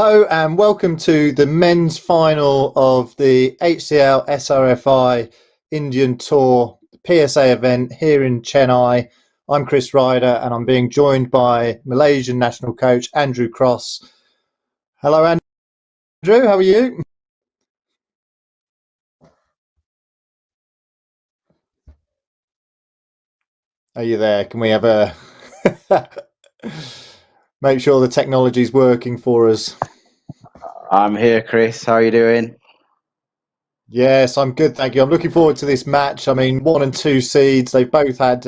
Hello and welcome to the men's final of the HCL SRFI Indian Tour PSA event here in Chennai. I'm Chris Ryder and I'm being joined by Malaysian national coach Andrew Cross. Hello Andrew, how are you? Are you there? Can we have a make sure the technology's working for us? I'm here, Chris. How are you doing? Yes, I'm good, thank you. I'm looking forward to this match. I mean, 1 and 2 seeds, they've both had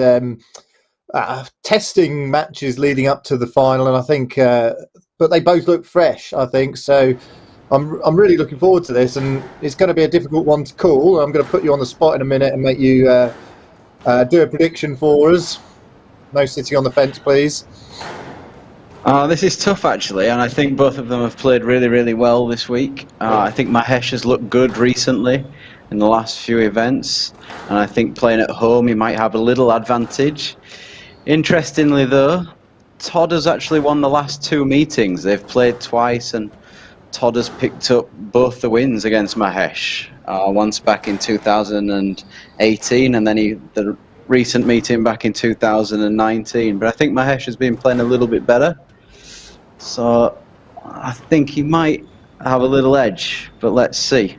testing matches leading up to the final, and I think, but they both look fresh, I think. So I'm really looking forward to this, and it's going to be a difficult one to call. I'm going to put you on the spot in a minute and make you do a prediction for us. No sitting on the fence, please. This is tough, actually, and I think both of them have played really, really well this week. I think Mahesh has looked good recently in the last few events, and I think playing at home he might have a little advantage. Interestingly, though, Todd has actually won the last 2 meetings. They've played twice, and Todd has picked up both the wins against Mahesh. Once back in 2018, and then the recent meeting back in 2019. But I think Mahesh has been playing a little bit better. So I think he might have a little edge, but let's see.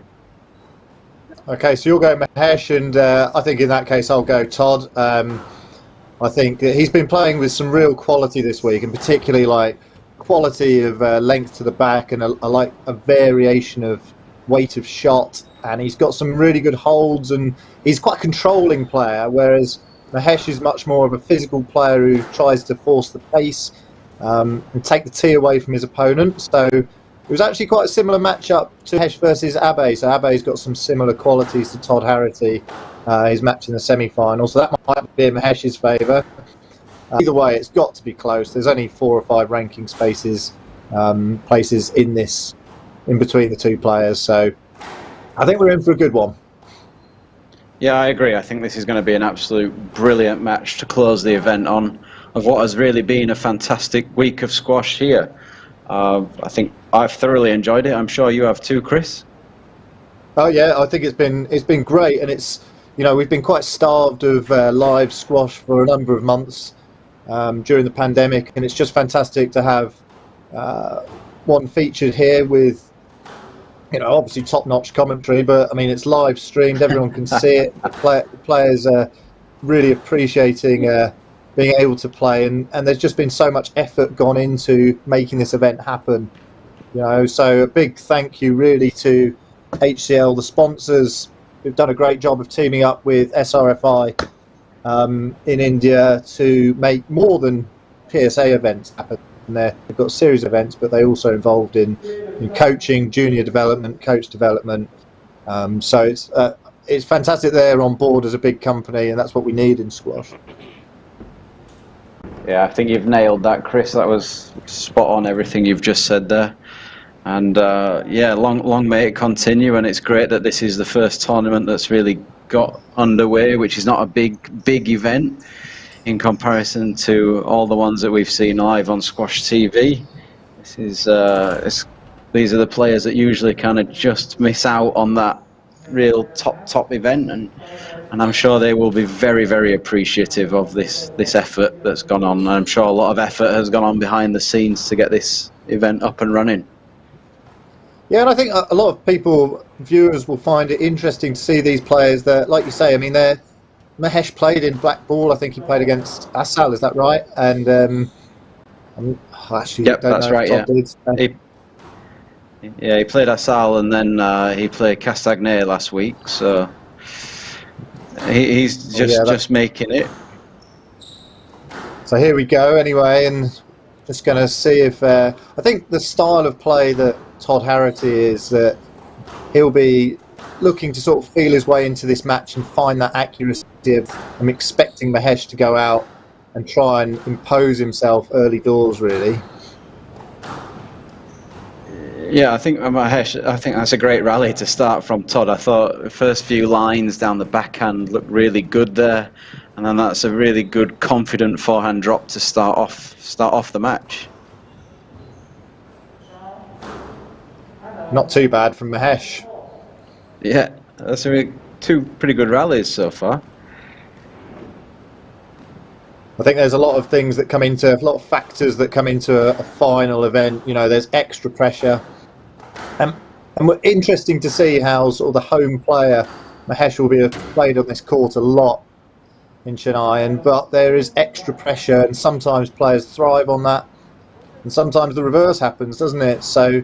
Okay, so you'll go Mahesh, and I think in that case I'll go Todd. I think he's been playing with some real quality this week, and particularly like quality of length to the back, and a variation of weight of shot, and he's got some really good holds, and he's quite a controlling player, whereas Mahesh is much more of a physical player who tries to force the pace and take the tee away from his opponent. So it was actually quite a similar matchup to Mahesh versus Abe. So Abe's got some similar qualities to Todd Harrity, his match in the semi-final. So that might be in Mahesh's favour. Either way, it's got to be close. There's only 4 or 5 ranking places in between the two players. So I think we're in for a good one. Yeah, I agree. I think this is going to be an absolute brilliant match to close the event on, of what has really been a fantastic week of squash here. I think I've thoroughly enjoyed it. I'm sure you have too, Chris. Oh yeah, I think it's been great, and it's, you know, we've been quite starved of live squash for a number of months during the pandemic, and it's just fantastic to have one featured here with, you know, obviously top-notch commentary, but I mean it's live streamed, everyone can see it. The players are really appreciating being able to play, and there's just been so much effort gone into making this event happen, you know. So a big thank you really to HCL, the sponsors, who've done a great job of teaming up with SRFI in India to make more than PSA events happen. They've got a series of events, but they're also involved in coaching, junior development, coach development. So it's fantastic they're on board as a big company, and that's what we need in squash. Yeah, I think you've nailed that, Chris. That was spot on, everything you've just said there. And yeah, long may it continue. And it's great that this is the first tournament that's really got underway, which is not a big event in comparison to all the ones that we've seen live on Squash TV. This is these are the players that usually kind of just miss out on that real top event, and I'm sure they will be very, very appreciative of this effort that's gone on. I'm sure a lot of effort has gone on behind the scenes to get this event up and running. Yeah, and I think a lot of viewers will find it interesting to see these players that, like you say, I mean, Mahesh played in black ball. I think he played against Asal, is that right? And actually, yep, don't that's know right. Yeah, he played Asal, and then he played Castagnet last week. So he's just making it. So here we go. Anyway, and just going to see if I think the style of play that Todd Harrity is that he'll be looking to sort of feel his way into this match and find that accuracy of, I'm expecting Mahesh to go out and try and impose himself early doors, really. Yeah, I think Mahesh, I think that's a great rally to start from Todd. I thought the first few lines down the backhand looked really good there, and then that's a really good confident forehand drop to start off the match. Not too bad from Mahesh. Yeah, that's two pretty good rallies so far. I think there's a lot of things that come into, a lot of factors that come into a final event. You know, there's extra pressure. And interesting to see how sort of the home player, Mahesh, will be played on this court a lot in Chennai, but there is extra pressure, and sometimes players thrive on that, and sometimes the reverse happens, doesn't it? So, you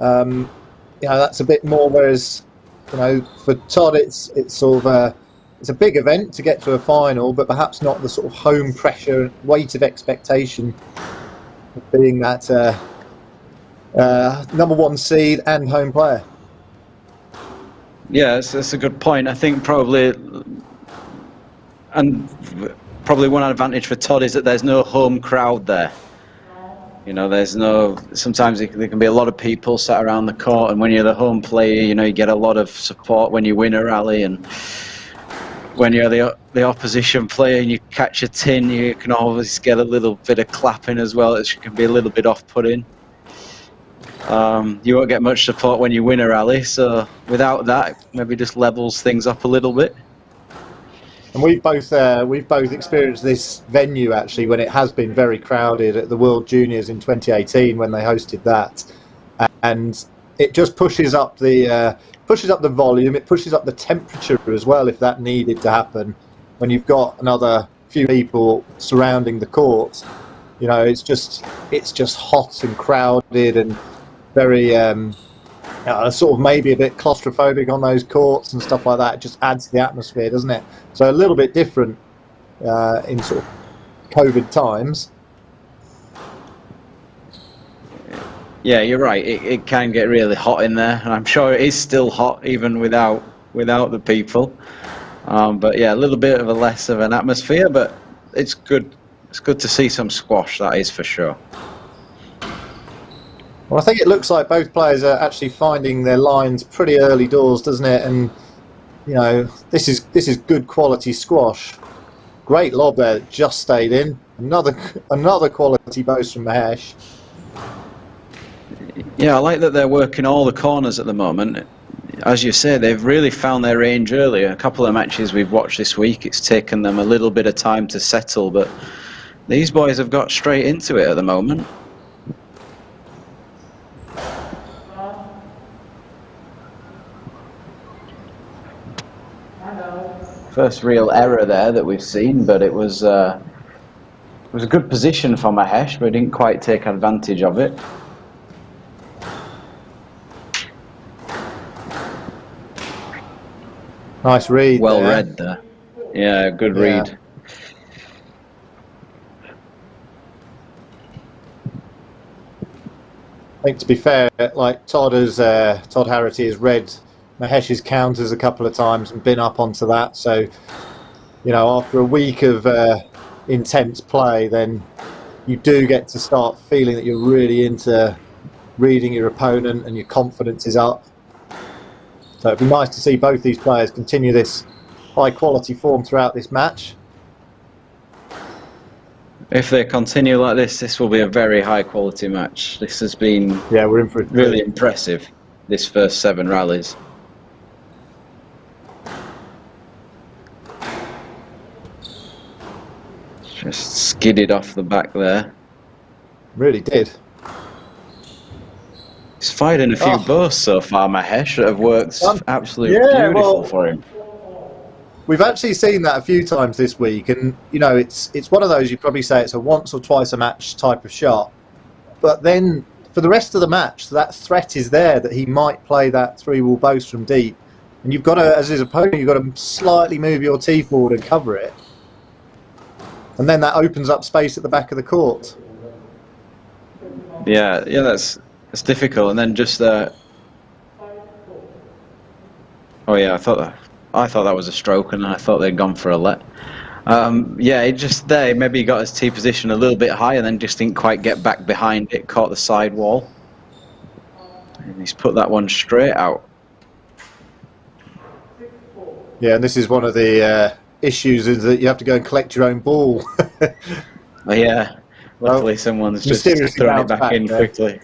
know, that's a bit more. Whereas, you know, for Todd, it's sort of it's a big event to get to a final, but perhaps not the sort of home pressure, weight of expectation of being that #1 seed and home player. Yeah, that's a good point. I think probably one advantage for Todd is that there's no home crowd there. You know, sometimes there can be a lot of people sat around the court, and when you're the home player, you know, you get a lot of support when you win a rally, and when you're the opposition player and you catch a tin, you can always get a little bit of clapping as well. It can be a little bit off-putting. You won't get much support when you win a rally, so without that, maybe just levels things up a little bit. And we've both experienced this venue actually when it has been very crowded at the World Juniors in 2018 when they hosted that, and it just pushes up the volume. It pushes up the temperature as well if that needed to happen. When you've got another few people surrounding the court, you know, it's just hot and crowded and very sort of maybe a bit claustrophobic on those courts and stuff like that. It just adds to the atmosphere, doesn't it? So a little bit different in sort of COVID times. Yeah, you're right. It can get really hot in there, and I'm sure it is still hot even without the people. But yeah, a little bit of a less of an atmosphere, but it's good. It's good to see some squash, that is for sure. Well, I think it looks like both players are actually finding their lines pretty early doors, doesn't it? And you know, this is good quality squash. Great lob there, just stayed in. Another quality boast from Mahesh. Yeah, I like that they're working all the corners at the moment. As you say, they've really found their range early. A couple of matches we've watched this week, it's taken them a little bit of time to settle, but these boys have got straight into it at the moment. First real error there that we've seen, but it was a good position for Mahesh, but he didn't quite take advantage of it. Nice read. Well there. read there. Yeah, good read. I think, to be fair, like Todd Harrity has read Mahesh's counters a couple of times and been up onto that. So, you know, after a week of intense play, then you do get to start feeling that you're really into reading your opponent and your confidence is up. So it'd be nice to see both these players continue this high quality form throughout this match. If they continue like this will be a very high quality match. This has been we're in for it. Really impressive, this first 7 rallies. Just skidded off the back there. Really did. He's fired in a few bursts so far, Mahesh, that have worked absolutely beautiful for him. We've actually seen that a few times this week, and you know, it's one of those, you'd probably say it's a once or twice a match type of shot. But then for the rest of the match, that threat is there that he might play that 3-wall boast from deep, and you've got to, as his opponent, you've got to slightly move your tee forward and cover it, and then that opens up space at the back of the court. Yeah, that's difficult. And then just oh yeah, I thought that was a stroke, and I thought they'd gone for a let. Yeah, it just there. Maybe he got his tee position a little bit high, and then just didn't quite get back behind it. Caught the side wall, and he's put that one straight out. Yeah, and this is one of the issues, is that you have to go and collect your own ball. Yeah, luckily someone's just thrown it back in quickly.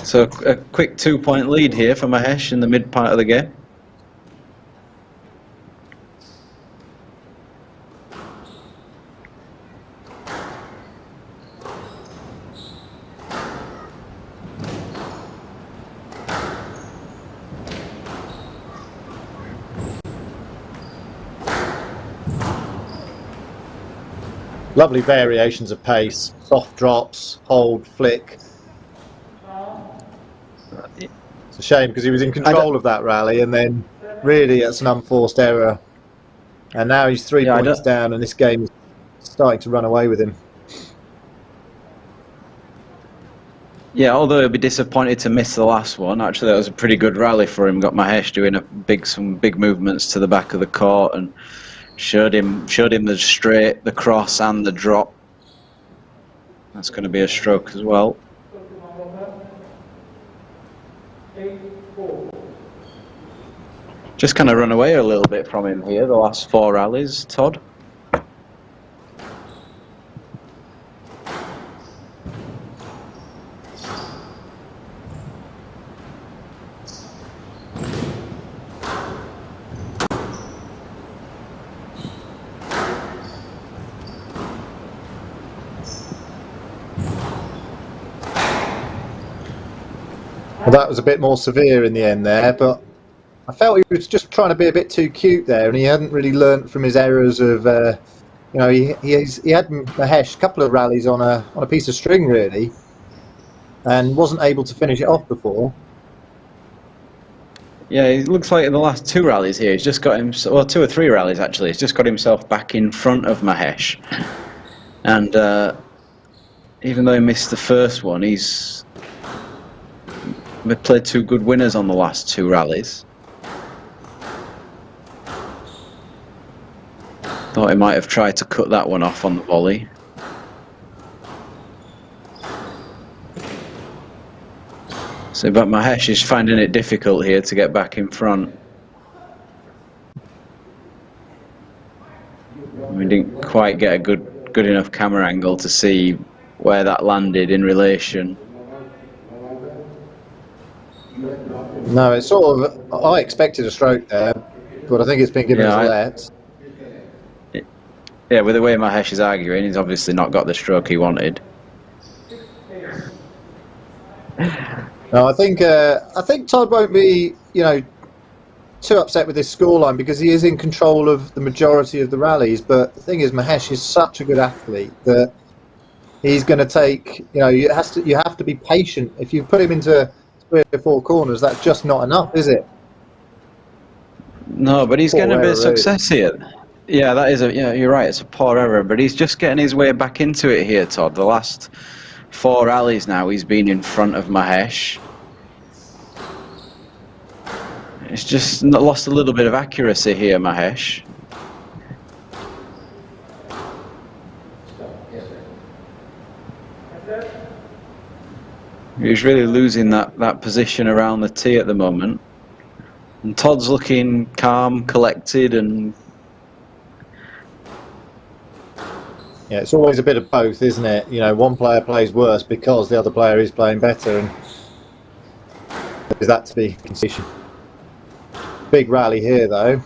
So a quick 2-point lead here for Mahesh in the mid part of the game. Lovely variations of pace, soft drops, hold, flick. It's a shame because he was in control of that rally, and then really it's an unforced error. And now he's 3 points down, and this game is starting to run away with him. Yeah, although he'll be disappointed to miss the last one. Actually, that was a pretty good rally for him. Got Mahesh doing some big movements to the back of the court, and showed him the straight, the cross, and the drop. That's going to be a stroke as well. Just kind of run away a little bit from him here, the last 4 rallies, Todd. Well, that was a bit more severe in the end there, but I felt he was just trying to be a bit too cute there, and he hadn't really learnt from his errors of, you know, he had Mahesh a couple of rallies on a piece of string really, and wasn't able to finish it off before. Yeah, it looks like in the last 2 rallies here, he's just got him, well, 2 or 3 rallies actually, he's just got himself back in front of Mahesh, and even though he missed the first one, he's played 2 good winners on the last 2 rallies. Thought he might have tried to cut that one off on the volley. So, but Mahesh is finding it difficult here to get back in front. We didn't quite get a good enough camera angle to see where that landed in relation. No, it's sort of, I expected a stroke there, but I think it's been given as a let. Yeah, with the way Mahesh is arguing, he's obviously not got the stroke he wanted. No, I think Todd won't be, you know, too upset with this scoreline because he is in control of the majority of the rallies. But the thing is, Mahesh is such a good athlete that he's going to take, you know, you have to be patient. If you put him into 3 or 4 corners, that's just not enough, is it? No, but he's getting a bit of success here. Yeah, that is yeah, you're right, it's a poor error, but he's just getting his way back into it here, Todd. The last 4 rallies now, he's been in front of Mahesh. He's just lost a little bit of accuracy here, Mahesh. He's really losing that position around the tee at the moment. And Todd's looking calm, collected, and... Yeah, it's always a bit of both, isn't it? You know, one player plays worse because the other player is playing better, and is that to be considered? Big rally here, though.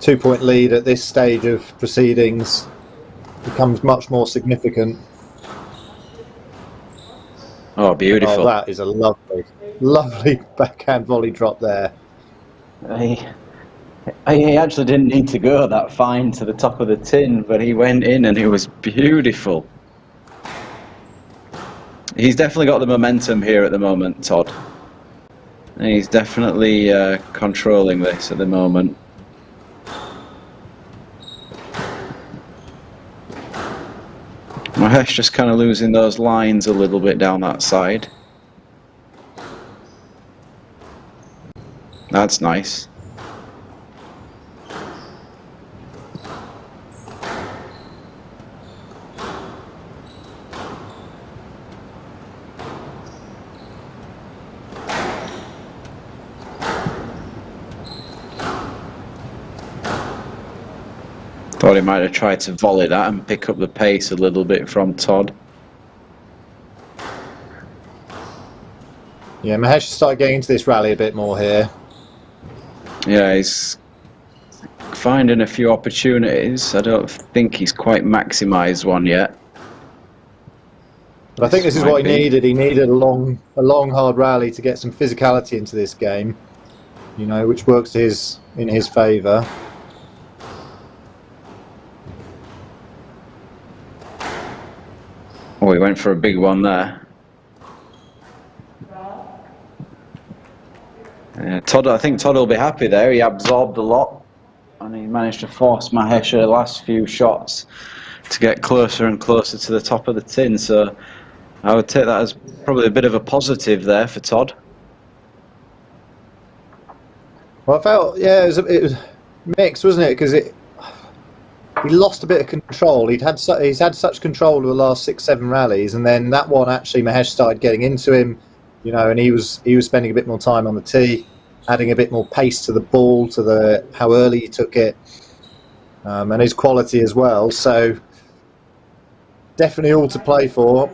Two-point lead at this stage of proceedings becomes much more significant. Oh, beautiful. Oh, that is a lovely backhand volley drop there. He actually didn't need to go that fine to the top of the tin, but he went in and it was beautiful. He's definitely got the momentum here at the moment, Todd. And he's definitely controlling this at the moment. Mahesh just kind of losing those lines a little bit down that side. That's nice. Thought he might have tried to volley that and pick up the pace a little bit from Todd. Yeah, Mahesh started getting into this rally a bit more here. Yeah, he's finding a few opportunities. I don't think he's quite maximised one yet. But I think this is what he needed. He needed a long, hard rally to get some physicality into this game, you know, which works in his favour. Oh, he went for a big one there. Todd, I think Todd will be happy there. He absorbed a lot, and he managed to force Mahesh the last few shots to get closer and closer to the top of the tin. So I would take that as probably a bit of a positive there for Todd. Well, I felt, yeah, it was mixed, wasn't it? Because he lost a bit of control. He's had such control of the last 6-7 rallies, and then that one actually Mahesh started getting into him, you know, and he was spending a bit more time on the tee, adding a bit more pace to the ball, to how early he took it, and his quality as well. So definitely all to play for.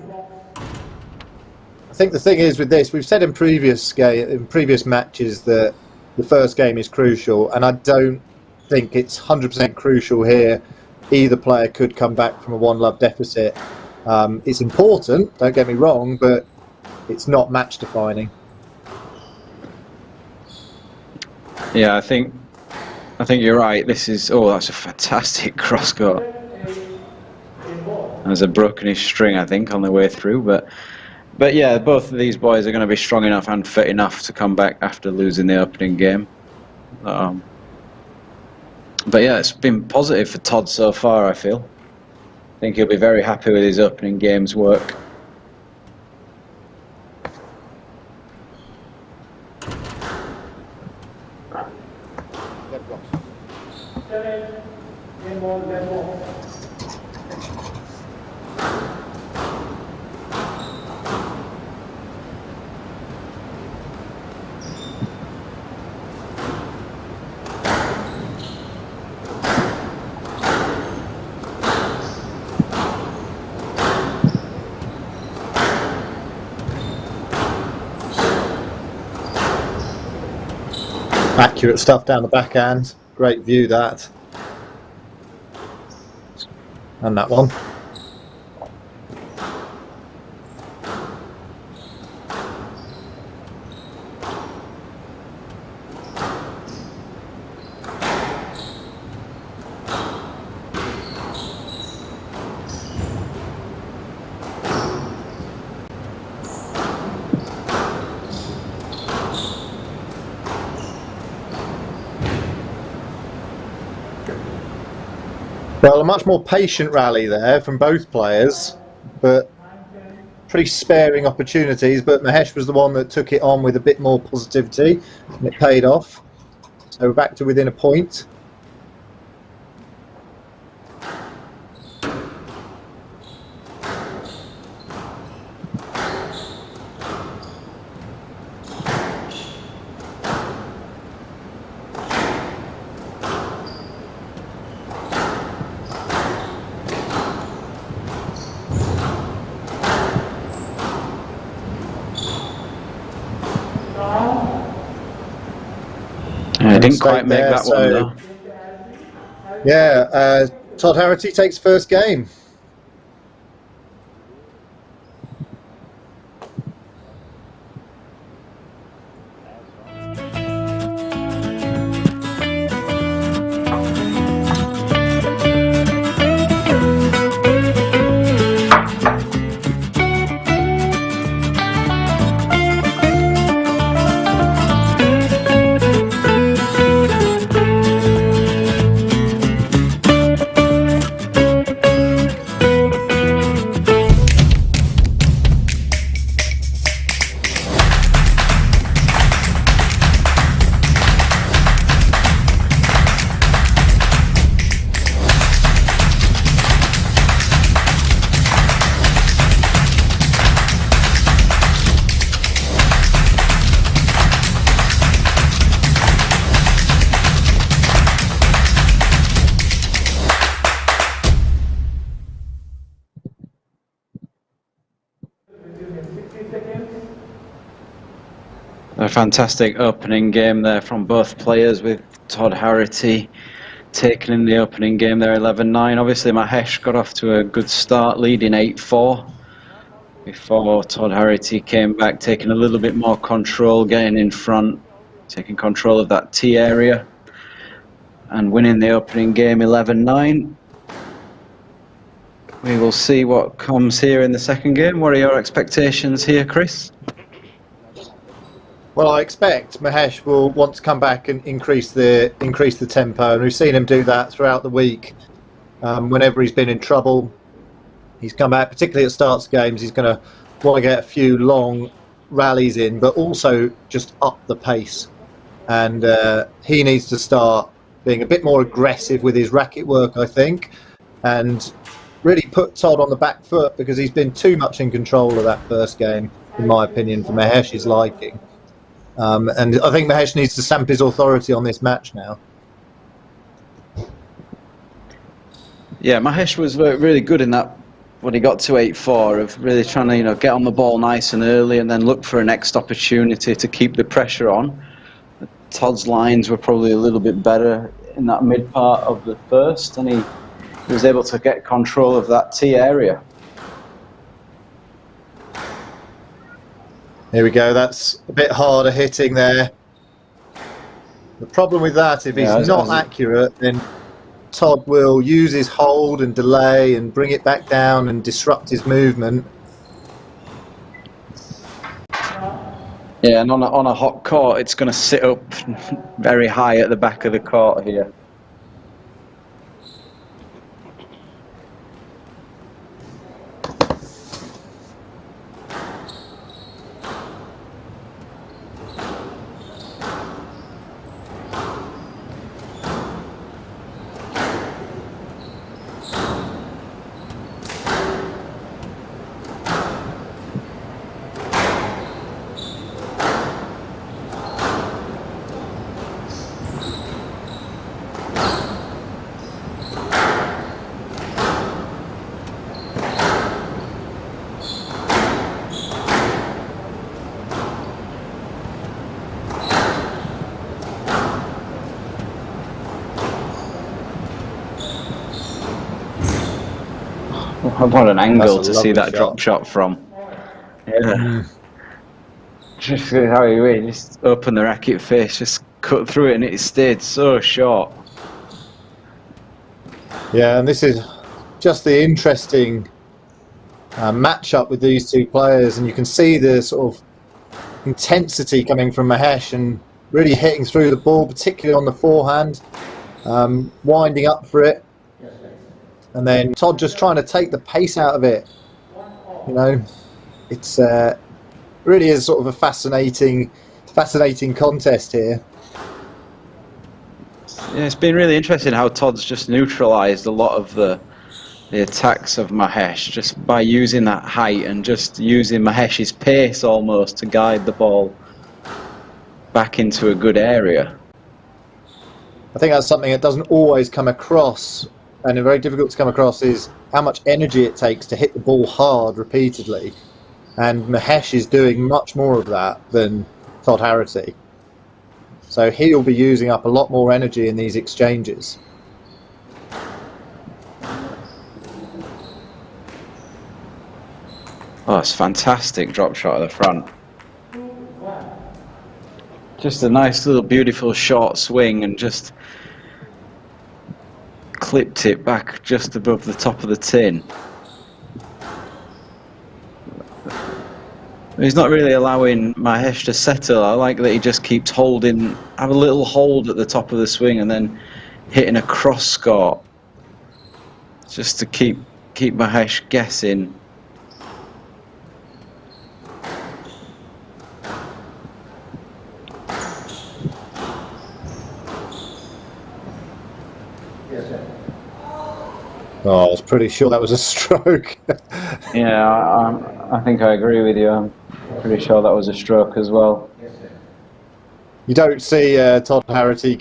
I think the thing is with this, we've said in previous matches that the first game is crucial, and I don't think it's 100% crucial here. Either player could come back from a 1-love deficit. It's important, don't get me wrong, but it's not match defining. Yeah, I think you're right. This is that's a fantastic cross court. There's a brokenish string, I think, on the way through, but yeah, both of these boys are going to be strong enough and fit enough to come back after losing the opening game. But yeah, it's been positive for Todd so far, I feel. I think he'll be very happy with his opening game's work. Accurate stuff down the backhand. Great view, that. And that one. Well, a much more patient rally there from both players, but pretty sparing opportunities. But Mahesh was the one that took it on with a bit more positivity, and it paid off. So we're back to within a point. I didn't quite make that one though. Yeah, Todd Harrity takes first game. fantastic opening game there from both players, with Todd Harrity taking in the opening game there 11-9. Obviously Mahesh got off to a good start, leading 8-4 before Todd Harrity came back, taking a little bit more control, getting in front, taking control of that tee area and winning the opening game 11-9. We will see what comes here in the second game. What are your expectations here, Chris? Well, I expect Mahesh will want to come back and increase the tempo, and we've seen him do that throughout the week. Whenever he's been in trouble, he's come back, particularly at starts of games. He's going to want to get a few long rallies in, but also just up the pace. And he needs to start being a bit more aggressive with his racket work, I think, and really put Todd on the back foot, because he's been too much in control of that first game, in my opinion, for Mahesh's liking. And I think Mahesh needs to stamp his authority on this match now. Yeah, Mahesh was really good in that when he got to 8-4, of really trying to get on the ball nice and early and then look for a next opportunity to keep the pressure on. Todd's lines were probably a little bit better in that mid part of the first, and he was able to get control of that tee area. Here we go, that's a bit harder hitting there. The problem with that, if he's not accurate, then Todd will use his hold and delay and bring it back down and disrupt his movement. Yeah, and on a hot court, it's going to sit up very high at the back of the court here. What an angle to see that drop shot from. Yeah. Just how he just opened the racket face, just cut through it, and it stayed so short. Yeah, and this is just the interesting matchup with these two players, and you can see the sort of intensity coming from Mahesh and really hitting through the ball, particularly on the forehand, winding up for it. And then Todd just trying to take the pace out of it. It's really is sort of a fascinating contest here. Yeah, it's been really interesting how Todd's just neutralised a lot of the attacks of Mahesh just by using that height and just using Mahesh's pace almost to guide the ball back into a good area. I think that's something that doesn't always come across, and very difficult to come across, is how much energy it takes to hit the ball hard repeatedly. And Mahesh is doing much more of that than Todd Harrity. So he'll be using up a lot more energy in these exchanges. Oh, it's fantastic drop shot at the front. Just a nice little beautiful short swing, and just clipped it back just above the top of the tin. He's not really allowing Mahesh to settle. I like that he just keeps holding, have a little hold at the top of the swing and then hitting a cross score just to keep Mahesh guessing. Oh, I was pretty sure that was a stroke. Yeah, I think I agree with you. I'm pretty sure that was a stroke as well. You don't see Todd Harrity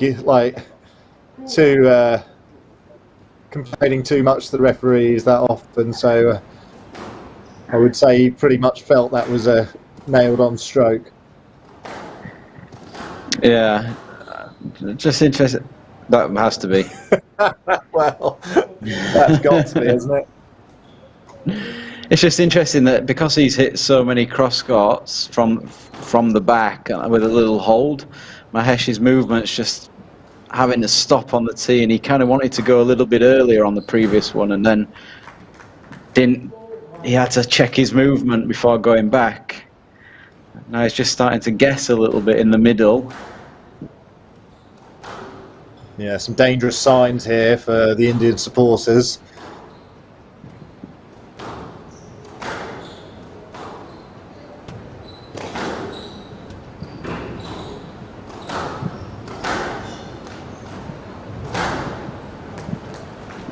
complaining too much to the referees that often, so I would say he pretty much felt that was a nailed-on stroke. Yeah, just interested. That has to be. Well, that's got to be, hasn't it? It's just interesting that because he's hit so many cross courts from the back with a little hold, Mahesh's movement's just having to stop on the tee, and he kind of wanted to go a little bit earlier on the previous one, and then didn't. He had to check his movement before going back. Now he's just starting to guess a little bit in the middle. Yeah, some dangerous signs here for the Indian supporters.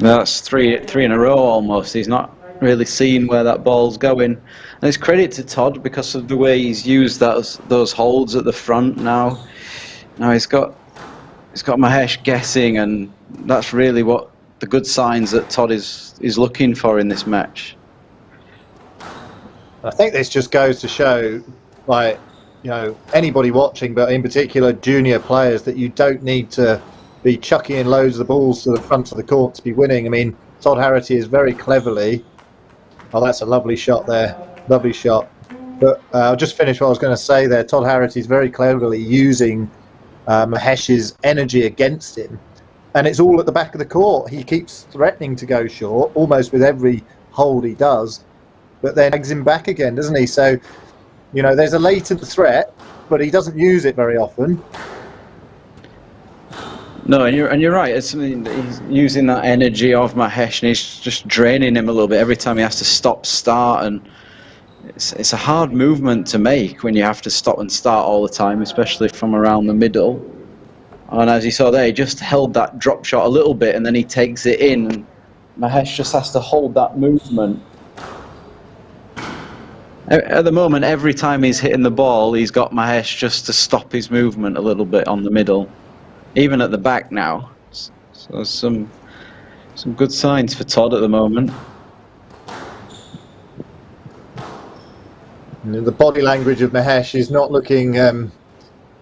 That's three in a row almost. He's not really seen where that ball's going. And it's credit to Todd because of the way he's used those holds at the front now. Now he's got Mahesh guessing, and that's really what the good signs that Todd is looking for in this match. I think this just goes to show, like, you know, anybody watching, but in particular junior players, that you don't need to be chucking in loads of balls to the front of the court to be winning. I mean, Todd Harrity is very cleverly. Oh, that's a lovely shot there. Lovely shot. But I'll just finish what I was going to say there. Todd Harrity is very cleverly using Mahesh's energy against him. And it's all at the back of the court. He keeps threatening to go short almost with every hold he does, but then drags him back again, doesn't he? So, you know, there's a latent threat, but he doesn't use it very often. No, and you're right. It's something that he's using that energy of Mahesh, and he's just draining him a little bit every time he has to stop, start, and it's a hard movement to make when you have to stop and start all the time, especially from around the middle. And as you saw there, he just held that drop shot a little bit, and then he takes it in. And Mahesh just has to hold that movement. At the moment, every time he's hitting the ball, he's got Mahesh just to stop his movement a little bit on the middle. Even at the back now. So some good signs for Todd at the moment. The body language of Mahesh is not looking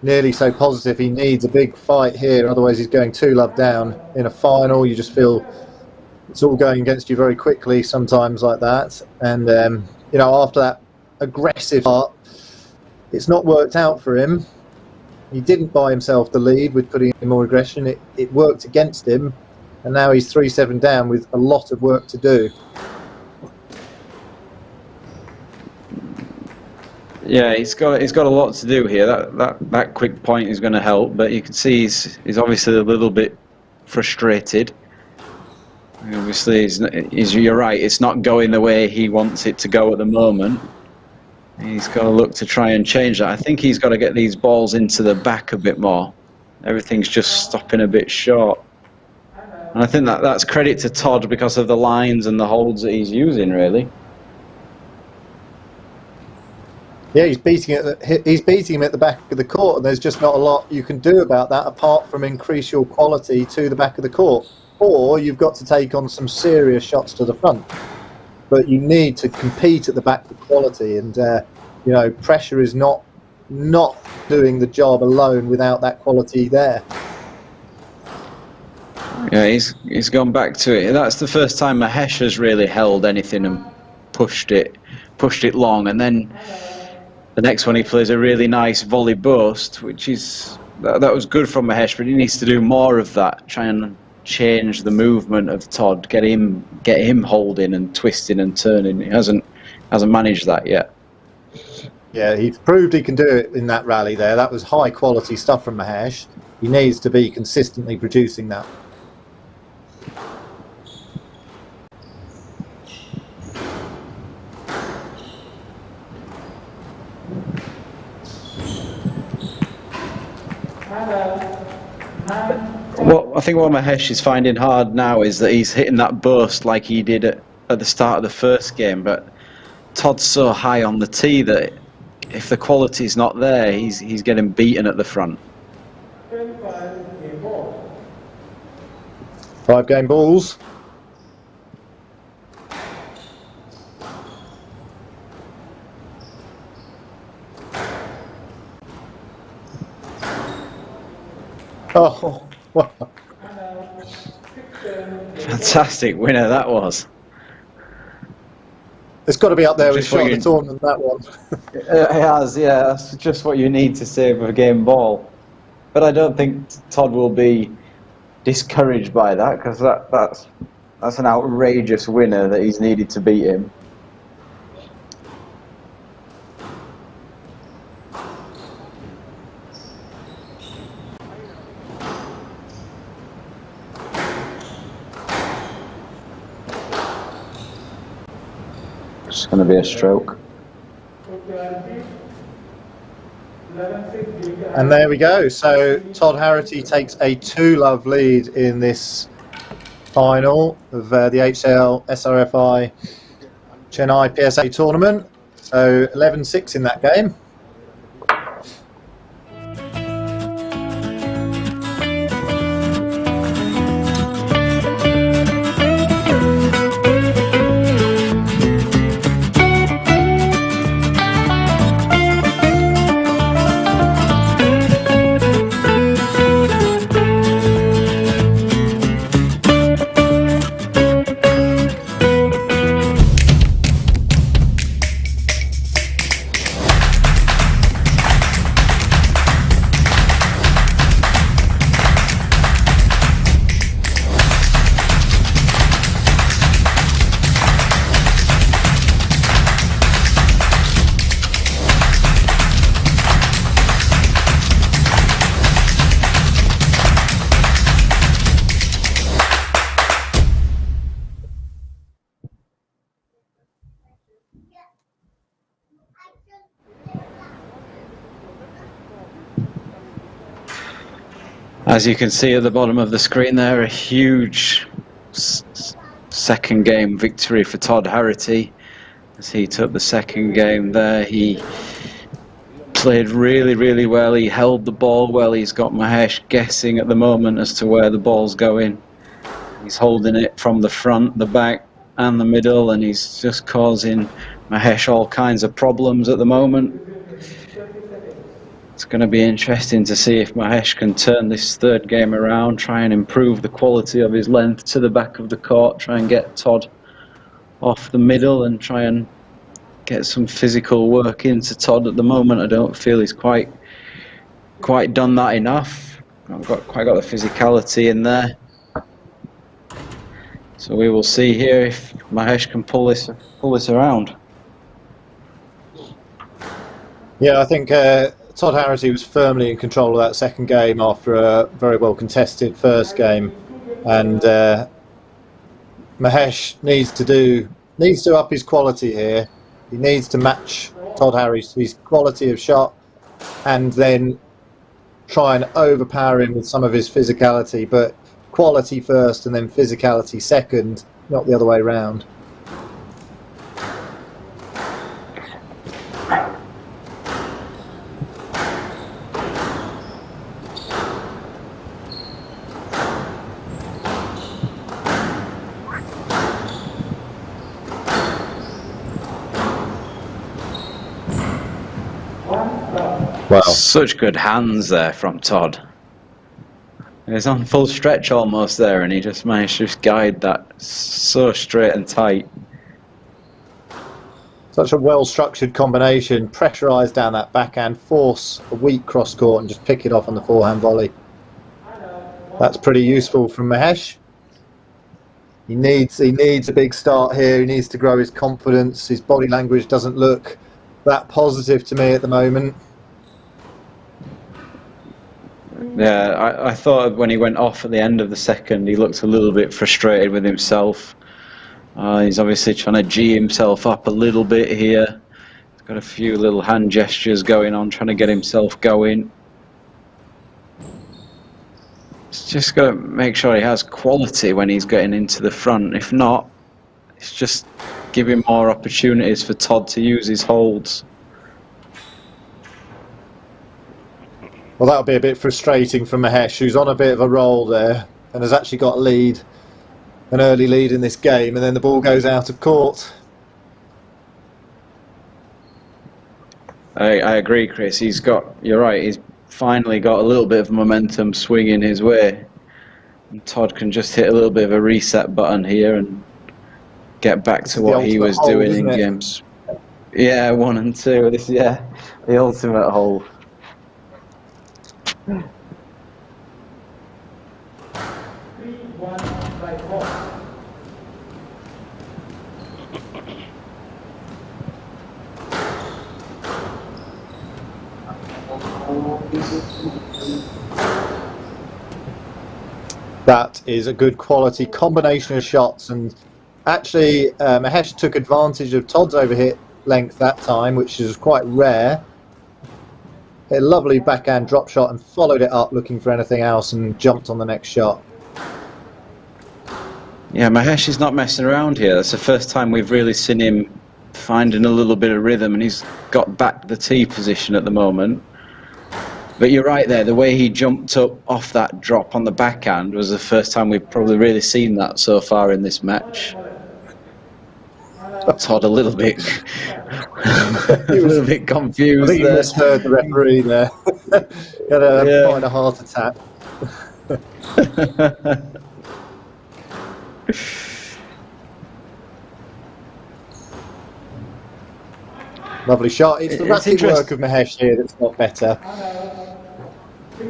nearly so positive. He needs a big fight here, otherwise he's going 2-love down. In a final, you just feel it's all going against you very quickly sometimes like that. And, you know, after that aggressive start, it's not worked out for him. He didn't buy himself the lead with putting in more aggression. It worked against him, and now he's 3-7 down with a lot of work to do. Yeah, he's got a lot to do here. That quick point is going to help, but you can see he's obviously a little bit frustrated. Obviously, you're right. It's not going the way he wants it to go at the moment. He's got to look to try and change that. I think he's got to get these balls into the back a bit more. Everything's just stopping a bit short. And I think that's credit to Todd because of the lines and the holds that he's using, really. Yeah, he's beating him at the back of the court, and there's just not a lot you can do about that apart from increase your quality to the back of the court. Or you've got to take on some serious shots to the front. But you need to compete at the back for quality, and you know, pressure is not doing the job alone without that quality there. Yeah, he's gone back to it. That's the first time Mahesh has really held anything and pushed it long, and then the next one he plays a really nice volley burst, which is that was good from Mahesh, but he needs to do more of that. Try and change the movement of Todd, get him holding and twisting and turning. He hasn't managed that yet. Yeah, he's proved he can do it in that rally there. That was high quality stuff from Mahesh. He needs to be consistently producing that. I think what Mahesh is finding hard now is that he's hitting that burst like he did at the start of the first game, but Todd's so high on the tee that if the quality's not there, he's getting beaten at the front. 5 game balls. Oh, well, Fantastic winner that was. it's got to be up there with Just what shot of you- the tournament, that one. It has, yeah. That's just what you need to save a game ball. But I don't think Todd will be discouraged by that, because that's an outrageous winner that he's needed to beat him. It's going to be a stroke. And there we go. So Todd Harrity takes a 2-love lead in this final of the HCL SRFI Chennai PSA tournament. So 11-6 in that game. As you can see at the bottom of the screen there, a huge second game victory for Todd Harrity. As he took the second game there, he played really, really well. He held the ball well. He's got Mahesh guessing at the moment as to where the ball's going. He's holding it from the front, the back and the middle, and he's just causing Mahesh all kinds of problems at the moment. It's going to be interesting to see if Mahesh can turn this third game around, try and improve the quality of his length to the back of the court, try and get Todd off the middle and try and get some physical work into Todd. At the moment, I don't feel he's quite done that enough. I've quite got the physicality in there. So we will see here if Mahesh can pull this around. Yeah, I think Todd Harrity was firmly in control of that second game after a very well contested first game, and Mahesh needs to up his quality here. He needs to match Todd Harrity's quality of shot, and then try and overpower him with some of his physicality. But quality first, and then physicality second, not the other way round. Wow. Such good hands there from Todd. He's on full stretch almost there, and he just managed to just guide that so straight and tight. Such a well-structured combination, pressurise down that backhand, force a weak cross-court and just pick it off on the forehand volley. That's pretty useful from Mahesh. He needs a big start here. He needs to grow his confidence. His body language doesn't look that positive to me at the moment. Yeah, I thought when he went off at the end of the second, he looked a little bit frustrated with himself. He's obviously trying to G himself up a little bit here. He's got a few little hand gestures going on, trying to get himself going. He's just got to make sure he has quality when he's getting into the front. If not, it's just giving more opportunities for Todd to use his holds. Well, that'll be a bit frustrating for Mahesh, who's on a bit of a roll there and has actually got a lead, an early lead in this game, and then the ball goes out of court. I agree, Chris. You're right. He's finally got a little bit of momentum swinging his way. And Todd can just hit a little bit of a reset button here and get back to what he was doing in games. Yeah, 1 and 2. This, yeah, the ultimate hole. That is a good quality combination of shots, and actually Mahesh took advantage of Todd's overhit length that time, which is quite rare. Hit a lovely backhand drop shot and followed it up looking for anything else and jumped on the next shot. Yeah, Mahesh is not messing around here. That's the first time we've really seen him finding a little bit of rhythm, and he's got back the tee position at the moment. But you're right there, the way he jumped up off that drop on the backhand was the first time we've probably really seen that so far in this match. Todd a little bit confused. I think he misheard the referee there. He had quite a heart attack. Lovely shot. It's the rapid work of Mahesh here that's not better.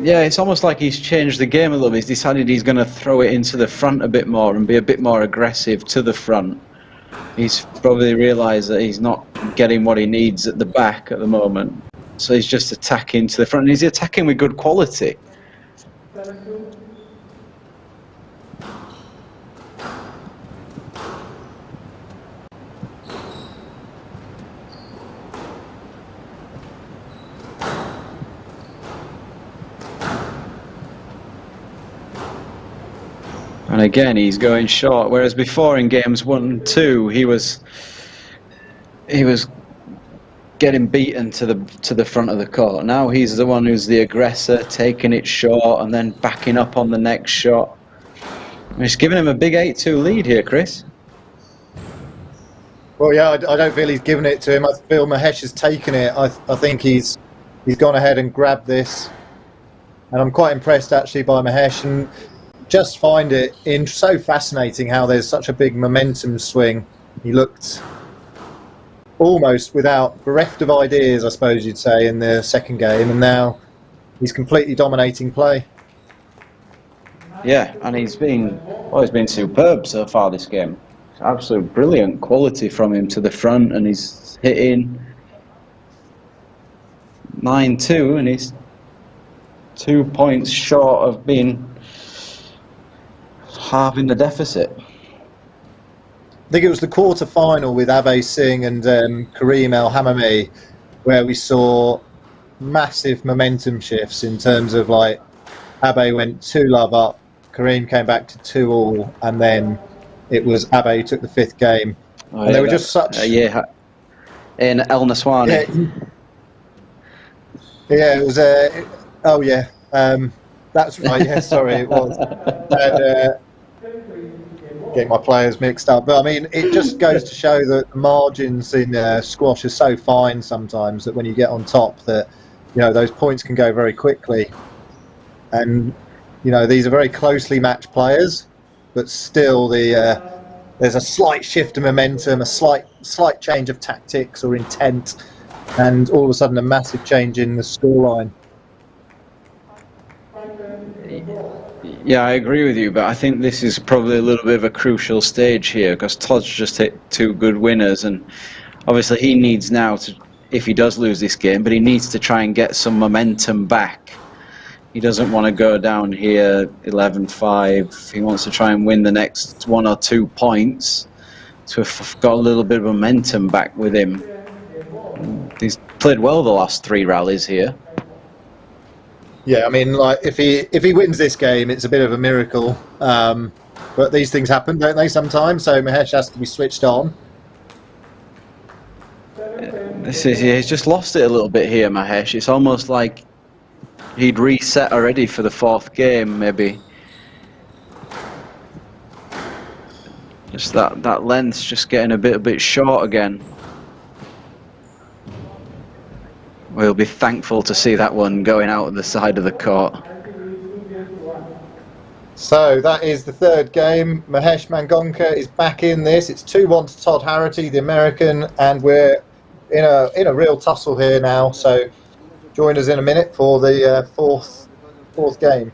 Yeah, it's almost like he's changed the game a little bit. He's decided he's going to throw it into the front a bit more and be a bit more aggressive to the front. He's probably realised that he's not getting what he needs at the back at the moment. So he's just attacking to the front. And he's attacking with good quality. And again, he's going short. Whereas before in games 1 and 2, he was getting beaten to the front of the court. Now he's the one who's the aggressor, taking it short and then backing up on the next shot. And it's giving him a big 8-2 lead here, Chris. Well, yeah, I don't feel he's given it to him. I feel Mahesh has taken it. I think he's gone ahead and grabbed this, and I'm quite impressed actually by Mahesh. And just find it so fascinating how there's such a big momentum swing. He looked almost bereft of ideas, I suppose you'd say, in the second game, and now he's completely dominating play. Yeah, and he's been superb so far this game. Absolute brilliant quality from him to the front, and he's hitting 9-2, and he's 2 points short of being halving the deficit. I think it was the quarter-final with Abhay Singh and Kareem El Hamami where we saw massive momentum shifts in terms of, like, Abhay went 2-love up, Kareem came back to 2-all, and then it was Abhay who took the fifth game. And they were just such... in El Naswani. Yeah, it was... oh, yeah. That's right, yeah, sorry, it was. And, getting my players mixed up, but I mean, it just goes to show that the margins in squash are so fine sometimes that when you get on top, that those points can go very quickly. And these are very closely matched players, but still there's a slight shift of momentum, a slight change of tactics or intent, and all of a sudden a massive change in the scoreline. Yeah, I agree with you, but I think this is probably a little bit of a crucial stage here because Todd's just hit 2 good winners, and obviously he needs now to, if he does lose this game, but he needs to try and get some momentum back. He doesn't want to go down here 11-5. He wants to try and win the next 1 or 2 points to have got a little bit of momentum back with him. He's played well the last 3 rallies here. Yeah, I mean, like if he wins this game, it's a bit of a miracle. But these things happen, don't they? Sometimes. So Mahesh has to be switched on. He's just lost it a little bit here, Mahesh. It's almost like he'd reset already for the 4th game, maybe. Just that length's just getting a bit short again. We'll be thankful to see that one going out of the side of the court. So that is the third game. Mahesh Mangaonkar is back in this. It's 2-1 to Todd Harrity, the American, and we're in a real tussle here now. So join us in a minute for the fourth game.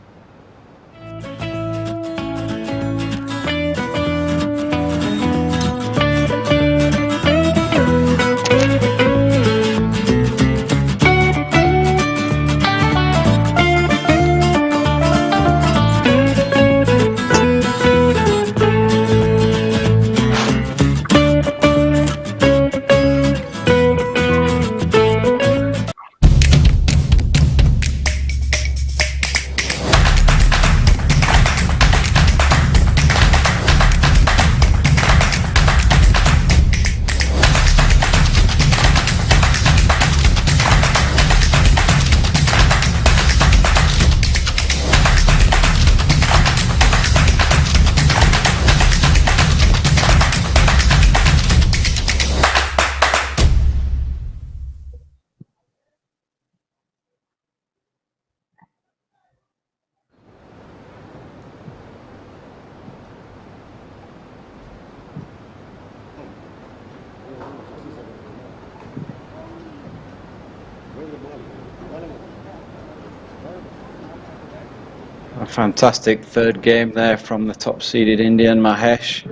A fantastic third game there from the top-seeded Indian, Mahesh,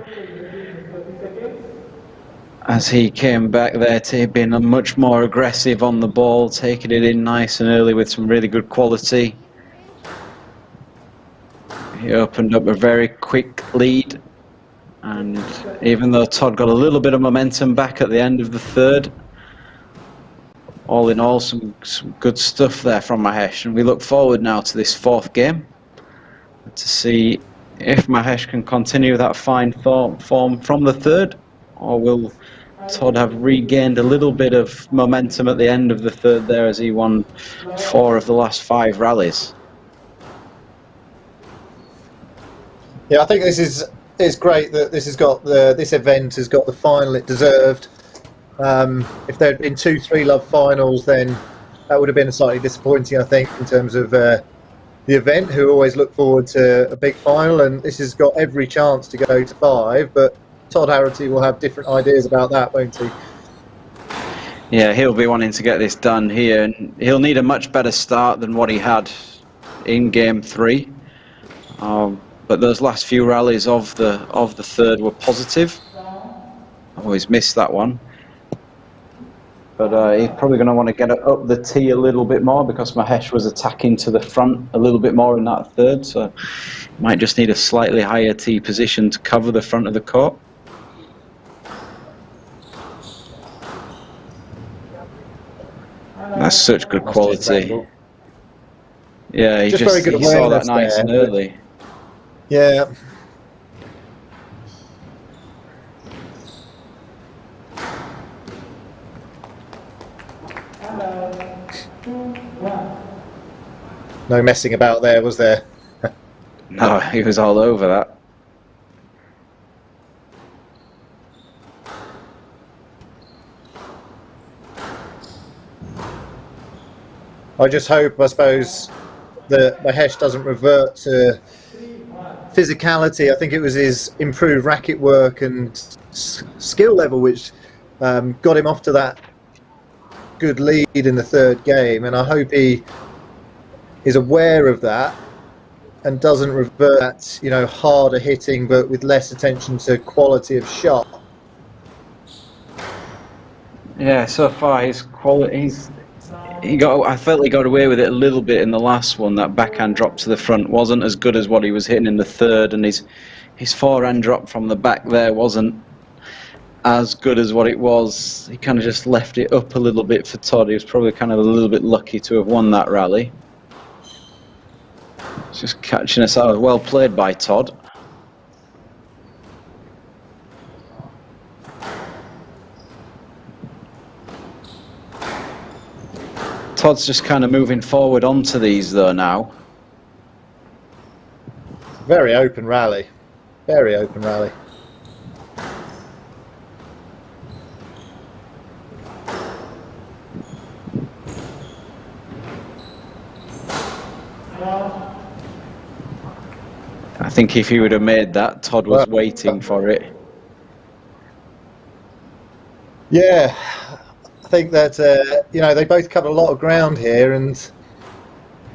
as he came back there to being much more aggressive on the ball, taking it in nice and early with some really good quality. He opened up a very quick lead, and even though Todd got a little bit of momentum back at the end of the third, all in all, some good stuff there from Mahesh, and we look forward now to this fourth game to see if Mahesh can continue that fine form from the third, or will Todd have regained a little bit of momentum at the end of the third there as he won 4 of the last 5 rallies. Yeah, I think it's great that this event has got the final it deserved. If there had been 2 3-love finals, then that would have been slightly disappointing, I think, in terms of the event, who always look forward to a big final, and this has got every chance to go to 5, but Todd Harrity will have different ideas about that, won't he? Yeah, he'll be wanting to get this done here, and he'll need a much better start than what he had in game 3. But those last few rallies of the third were positive. I always missed that one. But he's probably going to want to get up the tee a little bit more, because Mahesh was attacking to the front a little bit more in that third, so might just need a slightly higher tee position to cover the front of the court. That's such good quality. Yeah, he he saw that nice and early. Yeah. No messing about there, was there? No, he was all over that. I just hope, I suppose, that Mahesh doesn't revert to physicality. I think it was his improved racket work and skill level which got him off to that good lead in the third game, and I hope he is aware of that and doesn't revert that, you know, harder hitting but with less attention to quality of shot. Yeah, so far his quality, I felt he got away with it a little bit in the last one. That backhand drop to the front wasn't as good as what he was hitting in the third, and his forehand drop from the back there wasn't as good as what it was. He kind of just left it up a little bit for Todd. He was probably kind of a little bit lucky to have won that rally. Just catching us out. Well played by Todd. Todd's just kind of moving forward onto these though now. Very open rally. Very open rally. I think if he would have made that, Todd was waiting for it. Yeah, I think that they both covered a lot of ground here, and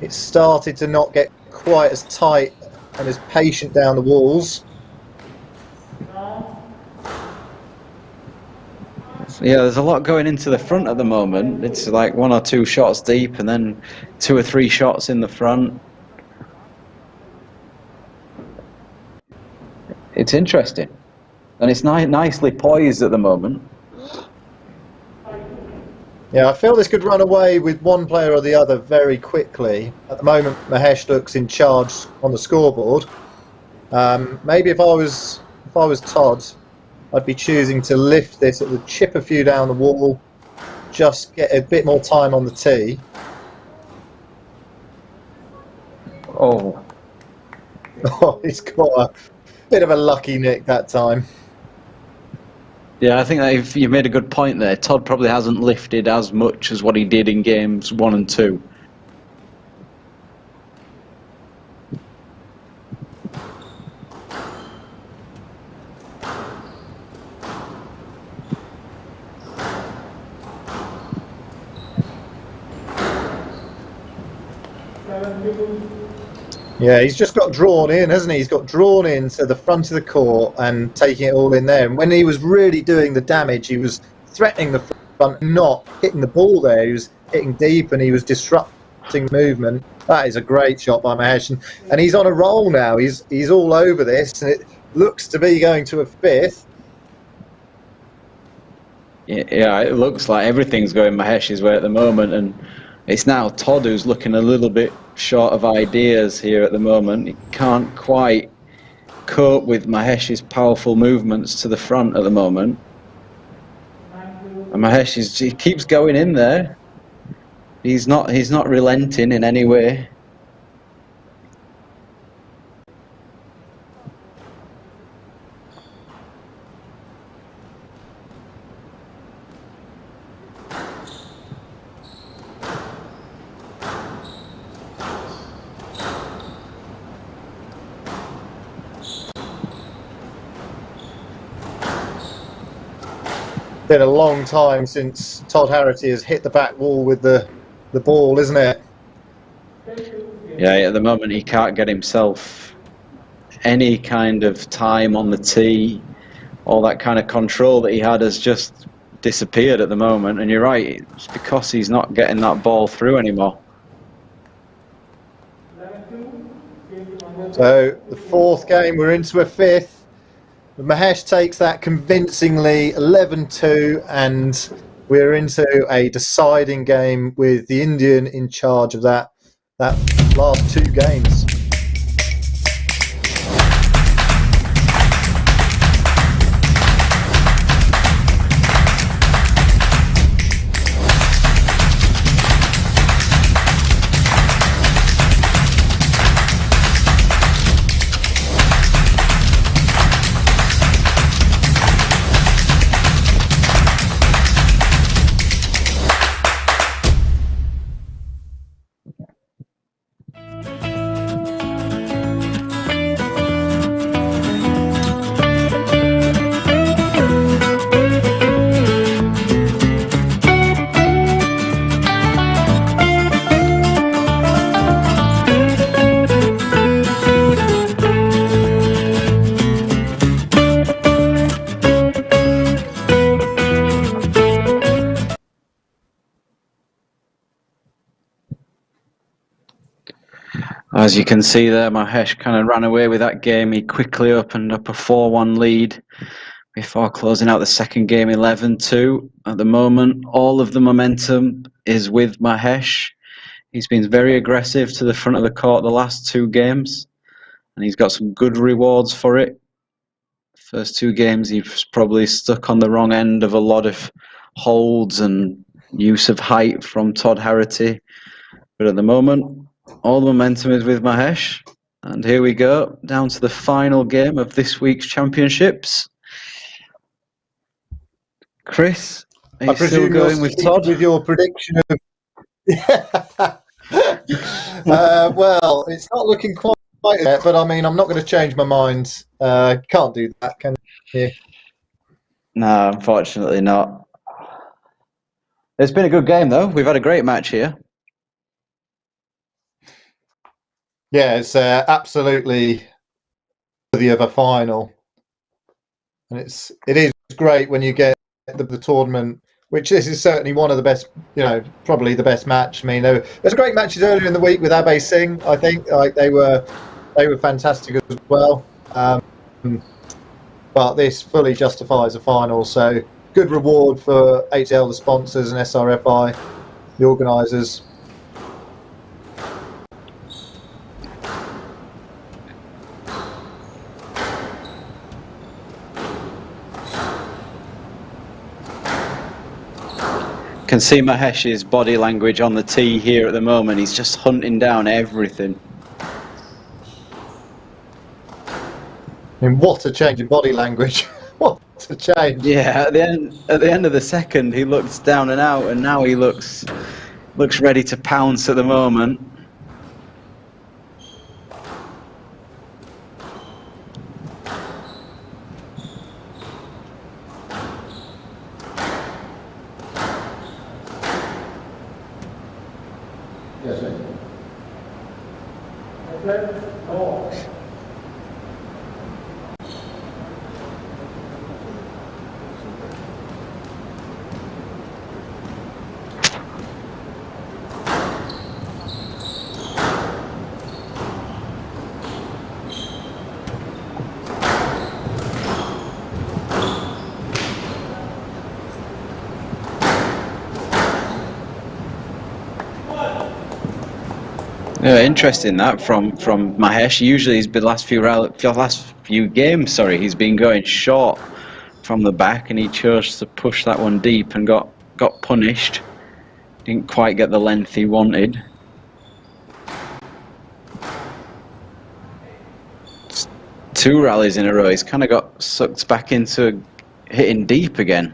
it started to not get quite as tight and as patient down the walls. Yeah, there's a lot going into the front at the moment. It's like 1 or 2 shots deep and then 2 or 3 shots in the front. It's interesting. And it's nicely poised at the moment. Yeah, I feel this could run away with one player or the other very quickly. At the moment, Mahesh looks in charge on the scoreboard. Maybe if I was Todd, I'd be choosing to lift this at the chip a few down the wall, just get a bit more time on the tee. Oh. Oh, he's got a bit of a lucky nick that time. Yeah, I think that if you made a good point there. Todd probably hasn't lifted as much as what he did in games 1 and 2. Yeah, he's just got drawn in, hasn't he? He's got drawn in to the front of the court and taking it all in there. And when he was really doing the damage, he was threatening the front, not hitting the ball there. He was hitting deep and he was disrupting movement. That is a great shot by Mahesh. And he's on a roll now. He's all over this, and it looks to be going to a 5th. Yeah, it looks like everything's going Mahesh's way at the moment, and it's now Todd who's looking a little bit short of ideas here at the moment. He can't quite cope with Mahesh's powerful movements to the front at the moment. And Mahesh he keeps going in there. He's not relenting in any way. Been a long time since Todd Harrity has hit the back wall with the ball, isn't it? Yeah, at the moment he can't get himself any kind of time on the tee. All that kind of control that he had has just disappeared at the moment. And you're right, it's because he's not getting that ball through anymore. So the 4th game, we're into a 5th. Mahesh takes that convincingly 11-2, and we're into a deciding game with the Indian in charge of that last 2 games. As you can see there, Mahesh kind of ran away with that game. He quickly opened up a 4-1 lead before closing out the second game 11-2. At the moment, all of the momentum is with Mahesh. He's been very aggressive to the front of the court the last 2 games, and he's got some good rewards for it. First 2 games, he's probably stuck on the wrong end of a lot of holds and use of height from Todd Harrity. But at the moment, all the momentum is with Mahesh. And here we go, down to the final game of this week's championships. Chris, are you still going with Todd? With your prediction of Well, it's not looking quite yet, but I mean, I'm not going to change my mind. Can't do that, can you? No, unfortunately not. It's been a good game, though. We've had a great match here. Yeah, it's absolutely worthy of a final, and it is great when you get the tournament. Which this is certainly one of the best, probably the best match. I mean, there's great matches earlier in the week with Abe Singh. I think like they were fantastic as well. But this fully justifies a final. So good reward for HCL, the sponsors, and SRFI, the organisers. Can see Mahesh's body language on the tee here at the moment. He's just hunting down everything. I mean, what a change in body language! What a change! Yeah, at the end of the second, he looks down and out, and now he looks ready to pounce at the moment. Yeah, interesting that from Mahesh. Usually, he's been last few games. Sorry, he's been going short from the back, and he chose to push that one deep and got punished. Didn't quite get the length he wanted. It's 2 rallies in a row. He's kind of got sucked back into hitting deep again.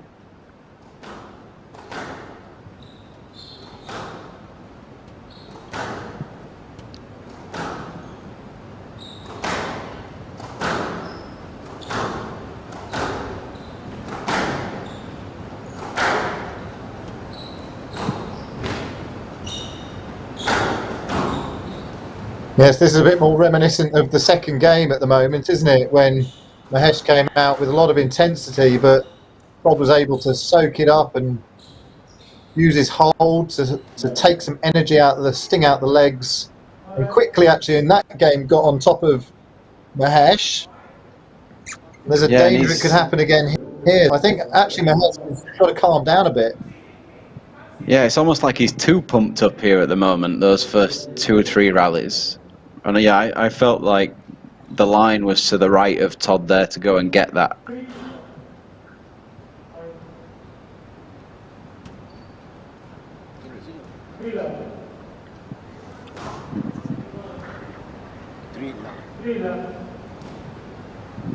Yes, this is a bit more reminiscent of the second game at the moment, isn't it? When Mahesh came out with a lot of intensity, but Todd was able to soak it up and use his hold to take some energy out of the sting out the legs, and quickly actually in that game got on top of Mahesh. There's a danger it could happen again here. I think actually Mahesh has got to calm down a bit. Yeah, it's almost like he's too pumped up here at the moment, those first 2 or 3 rallies. And yeah, I felt like the line was to the right of Todd there to go and get that.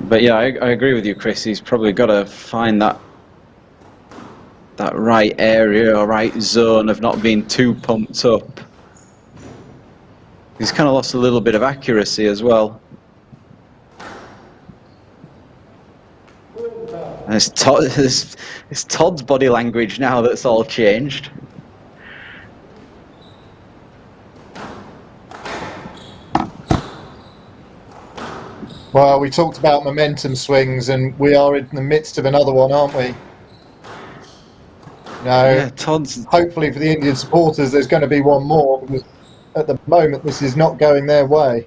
But yeah, I agree with you, Chris. He's probably got to find that right area or right zone of not being too pumped up. He's kind of lost a little bit of accuracy as well. And it's Todd's body language now that's all changed. Well, we talked about momentum swings, and we are in the midst of another one, aren't we? Yeah, Todd's... Hopefully for the Indian supporters, there's going to be one more, because at the moment this is not going their way.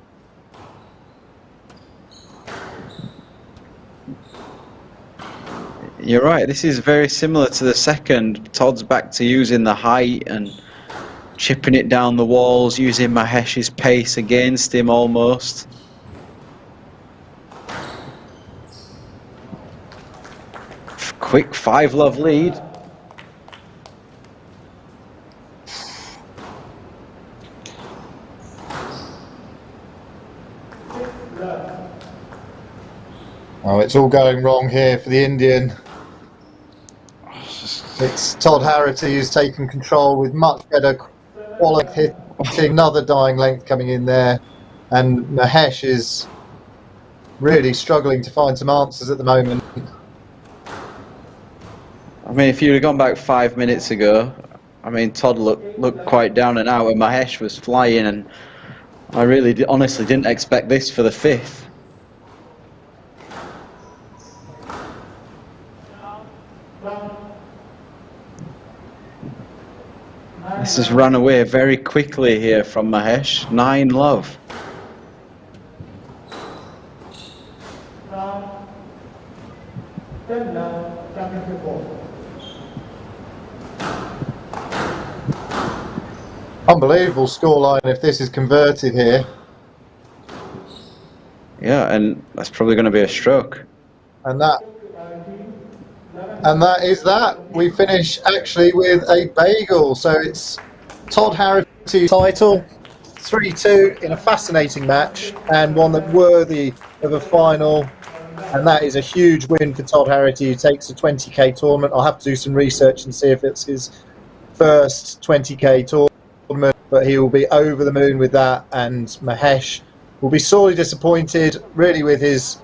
You're right, this is very similar to the second. Todd's back to using the height and chipping it down the walls, using Mahesh's pace against him almost. Quick 5-love lead. Oh, it's all going wrong here for the Indian. It's Todd Harrity who's taken control with much better quality seeing another dying length coming in there, and Mahesh is really struggling to find some answers at the moment. I mean, if you'd have gone back 5 minutes ago, I mean, Todd looked quite down and out, and Mahesh was flying, and I really honestly didn't expect this for the fifth. This has run away very quickly here from Mahesh. 9-love. Unbelievable scoreline if this is converted here. Yeah, and that's probably going to be a stroke. And that is that. We finish actually with a bagel. So it's Todd Harrity title, 3-2 in a fascinating match, and one that's worthy of a final. And that is a huge win for Todd Harrity, who takes a 20k tournament. I'll have to do some research and see if it's his first 20k tournament, but he will be over the moon with that. And Mahesh will be sorely disappointed, really, with his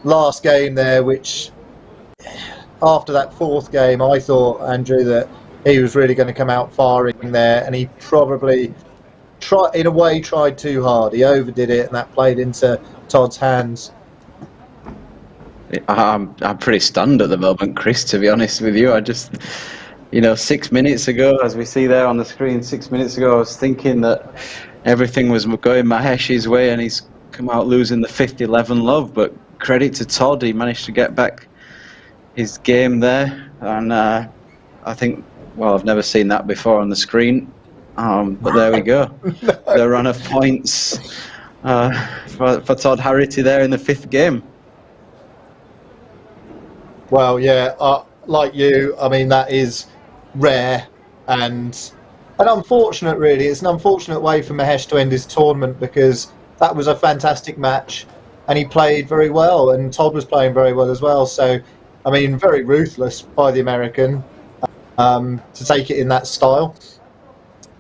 last game there, which after that fourth game, I thought, Andrew, that he was really going to come out firing there, and he probably tried too hard. He overdid it, and that played into Todd's hands. I'm pretty stunned at the moment, Chris, to be honest with you. I just, 6 minutes ago, as we see there on the screen, 6 minutes ago, I was thinking that everything was going Mahesh's way, and he's come out losing the fifth 11-love. But credit to Todd, he managed to get back his game there, and I think, well, I've never seen that before on the screen, but there we go. The run of points for Todd Harrity there in the fifth game. Well, yeah, like you, I mean, that is rare and unfortunate, really. It's an unfortunate way for Mahesh to end his tournament, because that was a fantastic match and he played very well, and Todd was playing very well as well. So, I mean, very ruthless by the American to take it in that style.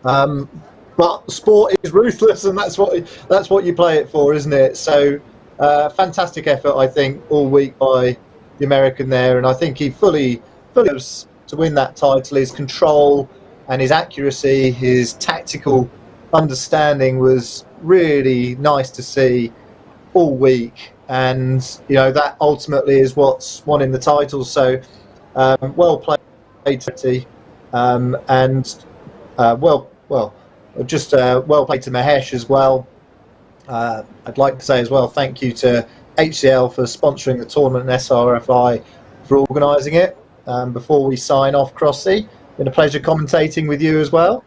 But sport is ruthless, and that's what you play it for, isn't it? So, fantastic effort, I think, all week by the American there, and I think he fully deserves to win that title. His control and his accuracy, his tactical understanding was really nice to see all week, and that ultimately is what's won him the title. So well played, and well played to Mahesh as well. I'd like to say as well, thank you to HCL for sponsoring the tournament and SRFI for organising it. Before we sign off, Crossy, been a pleasure commentating with you as well.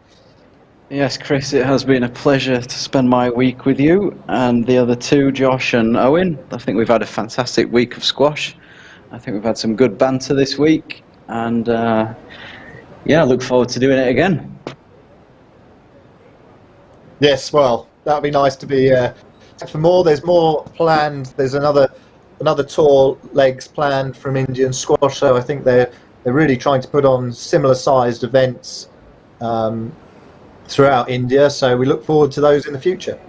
Yes, Chris, it has been a pleasure to spend my week with you and the other two, Josh and Owen. I think we've had a fantastic week of squash. I think we've had some good banter this week, and I look forward to doing it again. Yes, well, that'd be nice to be for more. There's more planned. There's another tour legs planned from Indian squash, so I think they're really trying to put on similar sized events throughout India, so we look forward to those in the future.